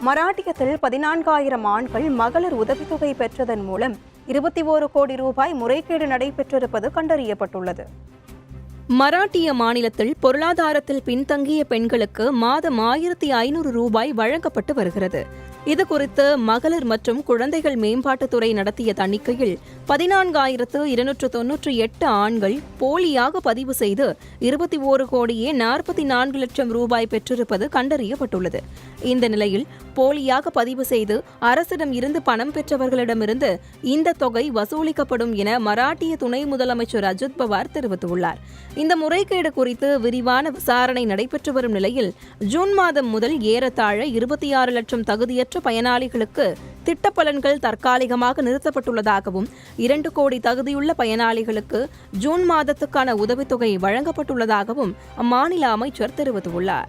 மராட்டியத்தில் 14,000 ஆண்கள் மகளிர் உதவித்தொகை பெற்றதன் மூலம் 21 கோடி ரூபாய் முறைகேடு நடைபெற்றிருப்பது கண்டறியப்பட்டுள்ளது. மராட்டிய மாநிலத்தில் பொருளாதாரத்தில் பின்தங்கிய பெண்களுக்கு மாதம் 1,500 ரூபாய் வழங்கப்பட்டு வருகிறது. இதுகுறித்து மகளிர் மற்றும் குழந்தைகள் மேம்பாட்டுத்துறை நடத்திய தணிக்கையில் 14,298 ஆண்கள் போலியாக பதிவு செய்து 21 கோடியே 44 லட்சம் ரூபாய் பெற்றிருப்பது கண்டறியப்பட்டுள்ளது. இந்த நிலையில் போலியாக பதிவு செய்து அரசிடம் இருந்து பணம் பெற்றவர்களிடமிருந்து இந்த தொகை வசூலிக்கப்படும் என மராட்டிய துணை முதலமைச்சர் அஜித் பவார் தெரிவித்துள்ளார். இந்த முறைகேடு குறித்து விரிவான விசாரணை நடைபெற்று வரும் நிலையில் ஜூன் மாதம் முதல் ஏறத்தாழ 26 லட்சம் தகுதியற்ற பயனாளிகளுக்கு திட்ட பலன்கள் தற்காலிகமாக நிறுத்தப்பட்டுள்ளதாகவும் 2 கோடி தகுதியுள்ள பயனாளிகளுக்கு ஜூன் மாதத்துக்கான உதவித்தொகை வழங்கப்பட்டுள்ளதாகவும் அம்மாநில அமைச்சர் தெரிவித்துள்ளார்.